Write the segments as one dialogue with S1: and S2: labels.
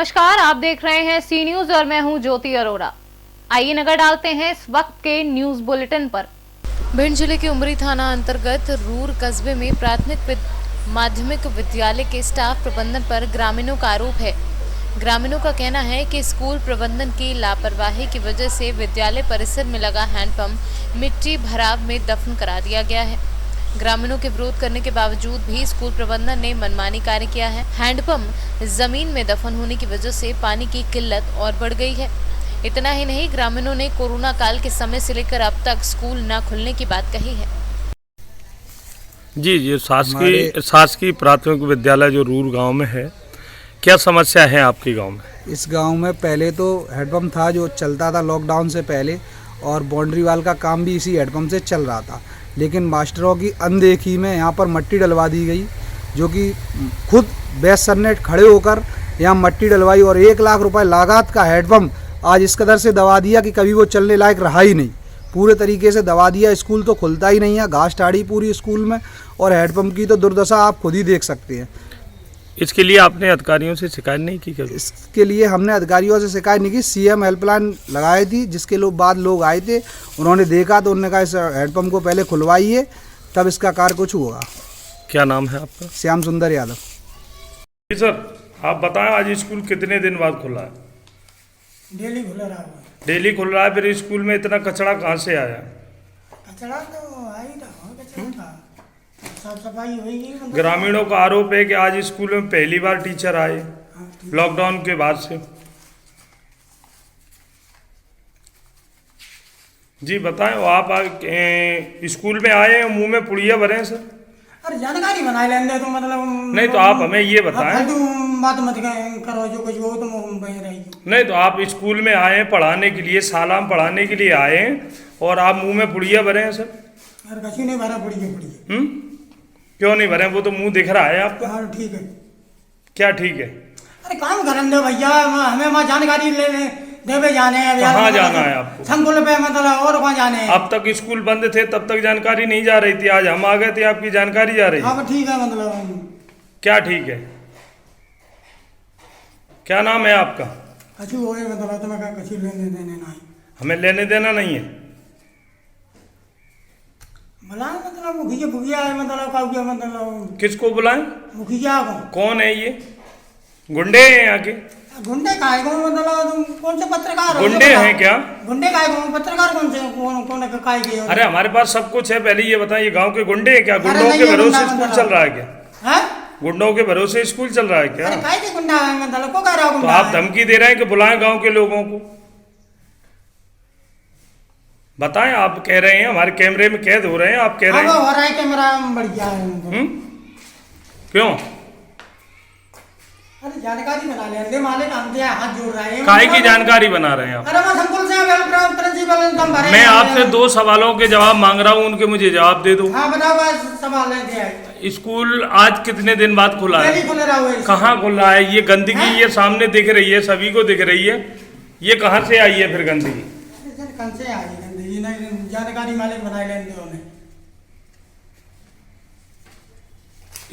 S1: नमस्कार, आप देख रहे हैं सी न्यूज और मैं हूं ज्योति अरोड़ा। आइए नजर डालते हैं इस वक्त के न्यूज बुलेटिन पर। भिंड जिले के उमरी थाना अंतर्गत रूर कस्बे में प्राथमिक माध्यमिक विद्यालय के स्टाफ प्रबंधन पर ग्रामीणों का आरोप है। ग्रामीणों का कहना है कि स्कूल प्रबंधन की लापरवाही की वजह से विद्यालय परिसर में लगा हैंडपंप मिट्टी भराव में दफन करा दिया गया है। ग्रामीणों के विरोध करने के बावजूद भी स्कूल प्रबंधन ने मनमानी कार्य किया है। हैंडपंप जमीन में दफन होने की वजह से पानी की किल्लत और बढ़ गई है। इतना ही नहीं, ग्रामीणों ने कोरोना काल के समय से लेकर अब तक स्कूल न खुलने की बात कही है।
S2: जी, ये शासकीय प्राथमिक विद्यालय जो रूर गांव में है, क्या समस्या है आपके गांव में?
S3: इस गांव में पहले तो हैंडपंप था जो चलता था लॉकडाउन से पहले, और बाउंड्री वाल का काम भी इसी हैंडपंप से चल रहा था। लेकिन मास्टरों की अनदेखी में यहाँ पर मट्टी डलवा दी गई, जो कि खुद बैस सर ने खड़े होकर यहाँ मट्टी डलवाई और 1 लाख रुपए लागत का हैंडपंप आज इस कदर से दबा दिया कि कभी वो चलने लायक रहा ही नहीं। पूरे तरीके से दबा दिया, स्कूल तो खुलता ही नहीं है, घास टाड़ी पूरी स्कूल में, और हैंडपंप की तो दुर्दशा आप खुद ही देख सकते हैं।
S2: इसके लिए आपने अधिकारियों से शिकायत नहीं की क्या?
S3: इसके लिए हमने अधिकारियों से शिकायत नहीं की। सीएम हेल्पलाइन लगाई थी, जिसके बाद लोग आए थे, उन्होंने देखा तो उन्होंने कहा इस हैंडपंप को पहले खुलवाइए, तब इसका कार्य कुछ होगा।
S2: क्या नाम है आपका?
S3: श्याम सुंदर यादव।
S2: जी सर, आप बताएं आज स्कूल कितने दिन बाद खुला है?
S4: डेली खुला रहा है।
S2: डेली खुल रहा है, फिर स्कूल में इतना कचरा कहाँ से आया?
S4: कचरा तो आ ही रहा, कचरा था, साफ सफाई होगी।
S2: ग्रामीणों का आरोप है कि आज स्कूल में पहली बार टीचर आए लॉकडाउन के बाद से। जी बताएं, आप स्कूल में आए हैं, मुंह में पुड़िया भरे हैं सर?
S4: अरे जानकारी बना लेंगे तो मतलब
S2: नहीं, तो आप हमें ये बताएं।
S4: बात मत करो, जो कुछ हो तो वहीं रहेगी।
S2: नहीं, तो आप स्कूल में आए हैं पढ़ाने के लिए, शाला में पढ़ाने के लिए आए हैं, और आप मुंह में पुड़िया भरे हैं सर?
S4: अरे कहीं नहीं भरा, पुड़िया।
S2: क्यों नहीं भरे? वो तो मुंह दिख रहा है आपका।
S4: हाँ ठीक है।
S2: क्या ठीक है?
S4: अरे काम करने दो भैया, हमें वहाँ जानकारी लेने देवे जाने हैं।
S2: कहाँ जाना है आपको?
S4: संकुल पे मतलब, और कहाँ जाने हैं?
S2: अब तक स्कूल बंद थे, तब तक जानकारी नहीं जा रही थी, आज हम आ गए थे, आपकी जानकारी जा रही है।
S4: हाँ ठीक है, मतलब
S2: क्या ठीक है? क्या नाम है आपका?
S4: कछु हो मतलब तुम्हें कछु लेने देने नहीं।
S2: हमें लेने देना नहीं है।
S4: बुलाए मतलब मुखिया है, मतलब
S2: किसको बुलाएं?
S4: मुखिया को।
S2: कौन है ये? गुंडे हैं यहाँ के?
S4: गुंडे काय को मतलब, कौन से पत्रकार?
S2: गुंडे हैं क्या?
S4: गुंडे काय को? पत्रकार कौन से? कौन काय के?
S2: अरे हमारे पास सब कुछ है, पहले ये बताएं, ये गांव के गुंडे हैं क्या? गुंडों के भरोसे स्कूल चल रहा है क्या? गुंडों के भरोसे स्कूल चल रहा है क्या?
S4: अरे काय के गुंडा है मतलब, को कह रहा हूं?
S2: तो आप धमकी दे रहे हैं कि बुलाएं गांव के लोगों को? बताएं, आप कह रहे हैं हमारे कैमरे में कैद हो रहे हैं, आप कह रहे हैं।
S4: हो रहा है कैमरा बढ़िया है।
S2: क्यों?
S4: अरे जानकारी बना ले मालिक, हम हाथ जोड़ रहे हैं।
S2: काहे की जानकारी बना रहे हैं आप?
S4: अरे मैं संकुल से प्रिंसिपल दम भरे।
S2: मैं आपसे 2 सवालों के जवाब मांग रहा हूं, उनके मुझे जवाब दे दो।
S4: हाँ बताओ, सवाल है।
S2: स्कूल आज कितने दिन बाद खुला है?
S4: खुल रहा है।
S2: कहाँ खुला है? ये गंदगी ये सामने दिख रही है, सभी को दिख रही है, ये कहाँ से आई है फिर गंदगी?
S4: कहाँ से आई गंदगी? नहीं, जानकारी मालिक बनाए लेंगे उन्हें।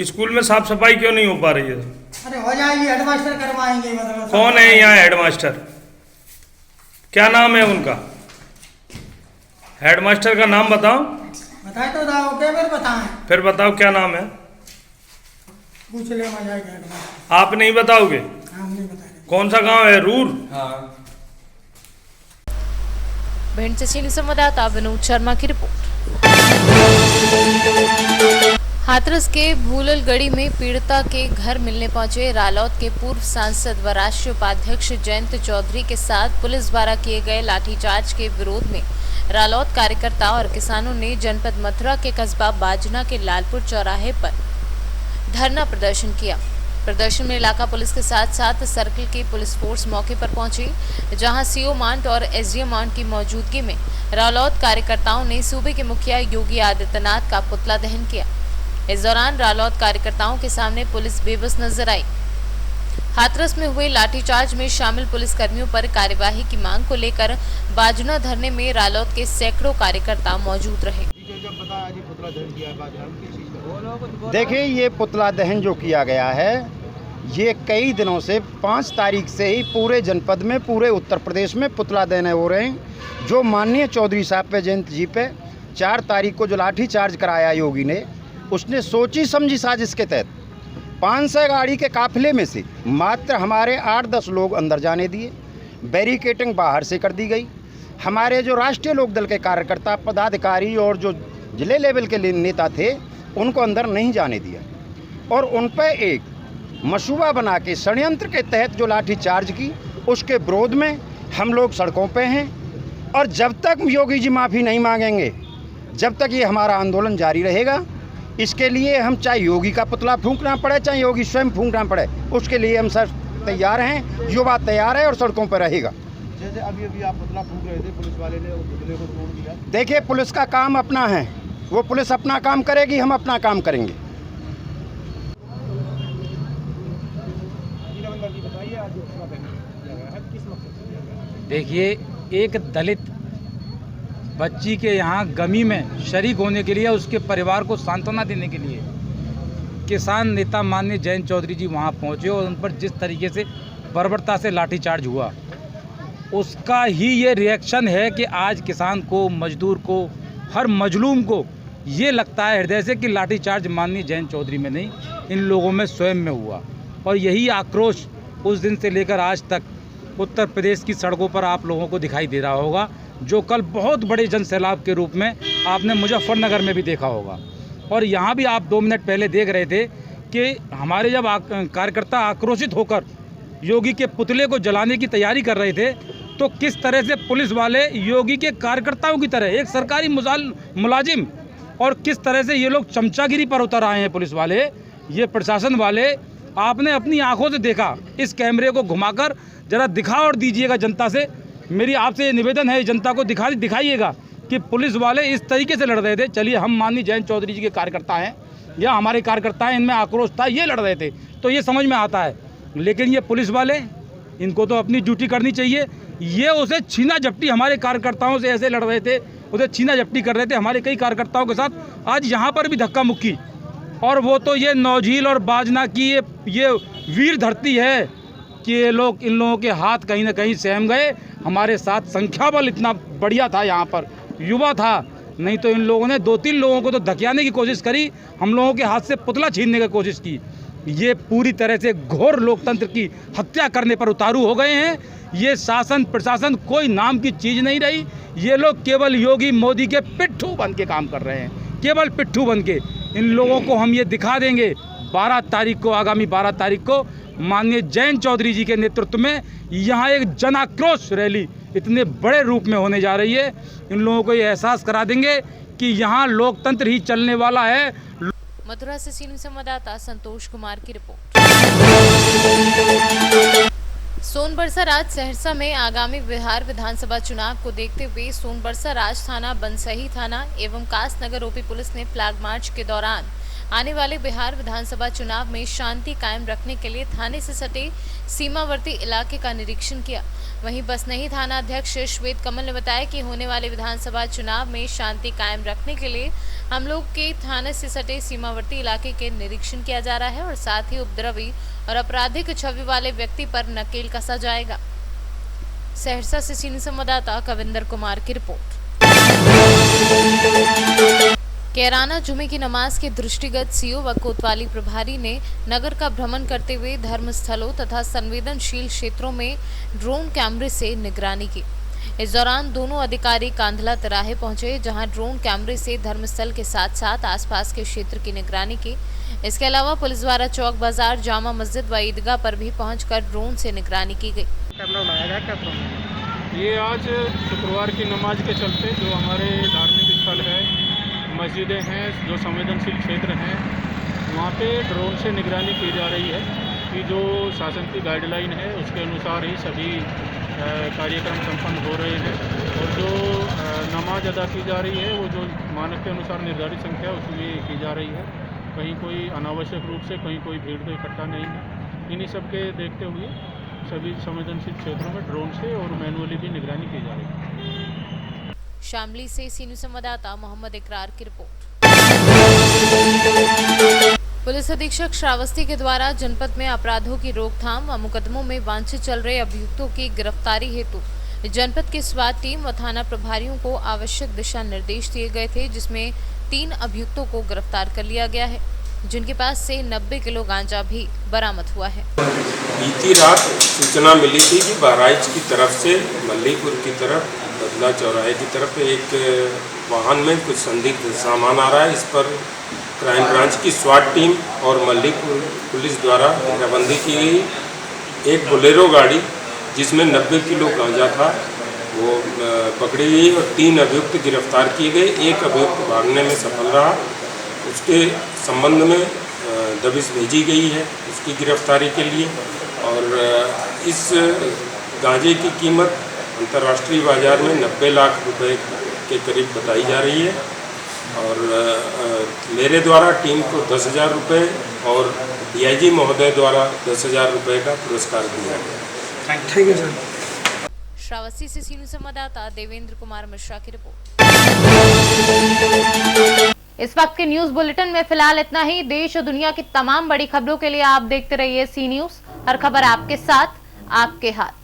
S2: स्कूल में साफ सफाई क्यों नहीं हो पा रही है?
S4: अरे हो जाएगी, हेडमास्टर करवाएंगे मतलब।
S2: कौन है यहाँ हेडमास्टर? क्या नाम है उनका? हेडमास्टर का नाम बताओ।
S4: बताए तो दाओ क्या? फिर बताएं।
S2: फिर बताओ क्या नाम है?
S4: पूछ ले, मजा आएगा हेडमास्टर।
S2: आप नहीं बताओगे?
S4: हम नहीं बताएंगे।
S2: कौन सा गांव है? रूर?
S5: हाँ।
S1: भिंड से चीनी संवाददाता विनोद शर्मा की रिपोर्ट। हाथरस के भूललगढ़ी में पीड़िता के घर मिलने पहुंचे रालौद के पूर्व सांसद व राष्ट्रीय उपाध्यक्ष जयंत चौधरी के साथ पुलिस द्वारा किए गए लाठीचार्ज के विरोध में रालौद कार्यकर्ता और किसानों ने जनपद मथुरा के कस्बा बाजना के लालपुर चौराहे पर धरना प्रदर्शन किया। प्रदर्शन में इलाका पुलिस के साथ साथ सर्कल की पुलिस फोर्स मौके पर पहुंची, जहां सीओ मांट और एसडीएम मांट की मौजूदगी में रालौद कार्यकर्ताओं ने सूबे के मुखिया योगी आदित्यनाथ का पुतला दहन किया। इस दौरान रालौद कार्यकर्ताओं के सामने पुलिस बेबस नजर आई। हाथरस में हुए लाठीचार्ज में शामिल पुलिसकर्मियों पर कार्यवाही की मांग को लेकर बाजना धरने में रालौद के सैकड़ों कार्यकर्ता मौजूद रहे।
S5: देखिए, ये पुतला दहन जो किया गया है, ये कई दिनों से 5 तारीख से ही पूरे जनपद में, पूरे उत्तर प्रदेश में पुतला देने हो रहे हैं। जो माननीय चौधरी साहब पे, जयंत जी पे 4 तारीख को जो लाठी चार्ज कराया योगी ने, उसने सोची समझी साजिश के तहत 500 गाड़ी के काफिले में से मात्र हमारे 8-10 लोग अंदर जाने दिए, बैरिकेटिंग बाहर से कर दी गई। हमारे जो राष्ट्रीय लोकदल के कार्यकर्ता, पदाधिकारी और जो जिले लेवल के नेता थे, उनको अंदर नहीं जाने दिया और उन पर एक मशूबा बना के षड्यंत्र के तहत जो लाठी चार्ज की, उसके विरोध में हम लोग सड़कों पे हैं। और जब तक योगी जी माफ़ी नहीं मांगेंगे, जब तक ये हमारा आंदोलन जारी रहेगा। इसके लिए हम चाहे योगी का पुतला फूंकना पड़े, चाहे योगी स्वयं फूंकना पड़े, उसके लिए हम सर तैयार हैं, युवा तैयार है और सड़कों पर रहेगा।
S6: जैसे अभी आप पुतला फूंक रहे थे, पुलिस वाले ने पुतले को तोड़ दिया।
S5: देखिए, पुलिस का काम अपना है, वो पुलिस अपना काम करेगी, हम अपना काम करेंगे।
S7: देखिए, एक दलित बच्ची के यहाँ गमी में शरीक होने के लिए, उसके परिवार को सांत्वना देने के लिए किसान नेता माननीय जयंत चौधरी जी वहाँ पहुँचे और उन पर जिस तरीके से बर्बरता से लाठीचार्ज हुआ, उसका ही ये रिएक्शन है कि आज किसान को, मजदूर को, हर मजलूम को ये लगता है हृदय से कि लाठीचार्ज माननीय जयंत चौधरी में नहीं, इन लोगों में स्वयं में हुआ। और यही आक्रोश उस दिन से लेकर आज तक उत्तर प्रदेश की सड़कों पर आप लोगों को दिखाई दे रहा होगा, जो कल बहुत बड़े जन सैलाब के रूप में आपने मुजफ्फरनगर में भी देखा होगा। और यहाँ भी आप 2 मिनट पहले देख रहे थे कि हमारे जब कार्यकर्ता आक्रोशित होकर योगी के पुतले को जलाने की तैयारी कर रहे थे, तो किस तरह से पुलिस वाले योगी के कार्यकर्ताओं की तरह, एक सरकारी मुलाजिम, और किस तरह से ये लोग चमचागिरी पर उतर आए हैं पुलिस वाले, ये प्रशासन वाले। आपने अपनी आंखों से देखा। इस कैमरे को घुमाकर जरा दिखा और दीजिएगा जनता से, मेरी आपसे ये निवेदन है, जनता को दिखाइएगा कि पुलिस वाले इस तरीके से लड़ रहे थे। चलिए, हम माननीय जयंत चौधरी जी के कार्यकर्ता हैं या हमारे कार्यकर्ता हैं, इनमें आक्रोश था, ये लड़ रहे थे, तो ये समझ में आता है। लेकिन ये पुलिस वाले, इनको तो अपनी ड्यूटी करनी चाहिए। ये उसे छीना झपटी हमारे कार्यकर्ताओं से ऐसे लड़ रहे थे, उसे छीना झपटी कर रहे थे हमारे कई कार्यकर्ताओं के साथ। आज यहाँ पर भी धक्का मुक्की, और वो तो ये नौझील और बाजना की ये वीर धरती है कि ये लोग, इन लोगों के हाथ कहीं ना कहीं सहम गए। हमारे साथ संख्या बल इतना बढ़िया था, यहाँ पर युवा था, नहीं तो इन लोगों ने 2-3 लोगों को तो धकियाने की कोशिश करी, हम लोगों के हाथ से पुतला छीनने की कोशिश की। ये पूरी तरह से घोर लोकतंत्र की हत्या करने पर उतारू हो गए हैं। ये शासन प्रशासन कोई नाम की चीज़ नहीं रही। ये लोग केवल योगी मोदी के पिट्ठू बन के काम कर रहे हैं, केवल पिट्ठू बन के। इन लोगों को हम ये दिखा देंगे 12 तारीख को, आगामी 12 तारीख को माननीय जयंत चौधरी जी के नेतृत्व में यहाँ एक जन आक्रोश रैली इतने बड़े रूप में होने जा रही है। इन लोगों को ये एहसास करा देंगे कि यहाँ लोकतंत्र ही चलने वाला है।
S1: मथुरा से सीनियर संवाददाता संतोष कुमार की रिपोर्ट। सोनबरसा राज सहरसा में आगामी बिहार विधानसभा चुनाव को देखते हुए सोनबरसा राज थाना, बंसही थाना एवं कासनगर ओपी पुलिस ने फ्लैग मार्च के दौरान आने वाले बिहार विधानसभा चुनाव में शांति कायम रखने के लिए थाने से सटे सीमावर्ती इलाके का निरीक्षण किया। वहीं बसनही थाना अध्यक्ष श्वेत कमल ने बताया कि होने वाले विधानसभा चुनाव में शांति कायम रखने के लिए हम लोग के थाने से सटे सीमावर्ती इलाके के निरीक्षण किया जा रहा है और साथ ही उपद्रवी और आपराधिक छवि वाले व्यक्ति पर नकेल कसा जाएगा। सहरसा से सीनियर संवाददाता कविंदर कुमार की रिपोर्ट। कैराना जुमे की नमाज के दृष्टिगत सीओ व कोतवाली प्रभारी ने नगर का भ्रमण करते हुए धर्म स्थलों तथा संवेदनशील क्षेत्रों में ड्रोन कैमरे से निगरानी की। इस दौरान दोनों अधिकारी कांधला तिराहे पहुंचे, जहां ड्रोन कैमरे से धर्मस्थल के साथ साथ आसपास के क्षेत्र की निगरानी की। इसके अलावा पुलिस द्वारा चौक बाजार, जामा मस्जिद व ईदगाह पर भी पहुंचकर ड्रोन से निगरानी की गई।
S8: ये आज शुक्रवार की नमाज के चलते जो हमारे धार्मिक स्थल है, मस्जिदें हैं, जो संवेदनशील क्षेत्र हैं, वहाँ पे ड्रोन से निगरानी की जा रही है कि जो शासन की गाइडलाइन है उसके अनुसार ही सभी कार्यक्रम संपन्न हो रहे हैं। और जो नमाज अदा की जा रही है वो जो मानक के अनुसार निर्धारित संख्या उसमें की जा रही है। कहीं कोई अनावश्यक रूप से कहीं कोई भीड़ तो इकट्ठा नहीं है। इन्हीं सब के देखते हुए सभी संवेदनशील क्षेत्रों में ड्रोन से और मैनुअली भी निगरानी की जा रही है।
S1: शामली से सीनियर संवाददाता मोहम्मद इकरार की रिपोर्ट। पुलिस पुलिस अधीक्षक श्रावस्ती के द्वारा जनपद में अपराधों की रोकथाम व मुकदमों में वांछित चल रहे अभियुक्तों की गिरफ्तारी हेतु जनपद की स्वाट टीम व थाना प्रभारियों को आवश्यक दिशा निर्देश दिए गए थे, जिसमें 3 अभियुक्तों को गिरफ्तार कर लिया गया है, जिनके पास से 90 किलो गांजा भी बरामद हुआ है।
S9: बीती रात सूचना मिली थी कि बहराइच की तरफ से मल्लीपुर की तरफ बदला चौराहे की तरफ एक वाहन में कुछ संदिग्ध सामान आ रहा है। इस पर क्राइम ब्रांच की स्वाट टीम और मल्लीपुर पुलिस द्वारा घेराबंदी की गई। एक बोलेरो गाड़ी जिसमें 90 किलो गांजा था वो पकड़ी गई और 3 अभियुक्त गिरफ्तार किए गए। एक अभियुक्त भागने में सफल रहा, उसके संबंध में दबिश भेजी गई है उसकी गिरफ्तारी के लिए। और इस गांजे की कीमत अंतर्राष्ट्रीय बाज़ार में 90 लाख रुपए के करीब बताई जा रही है। और मेरे द्वारा टीम को 10,000 रुपये और डीआईजी महोदय द्वारा 10,000 रुपये का पुरस्कार दिया गया।
S3: Thank you sir.
S1: श्रावस्ती से सीनियर संवाददाता देवेंद्र कुमार मिश्रा की रिपोर्ट। इस वक्त के न्यूज बुलेटिन में फिलहाल इतना ही। देश और दुनिया की तमाम बड़ी खबरों के लिए आप देखते रहिए सी न्यूज। हर खबर आपके साथ, आपके हाथ।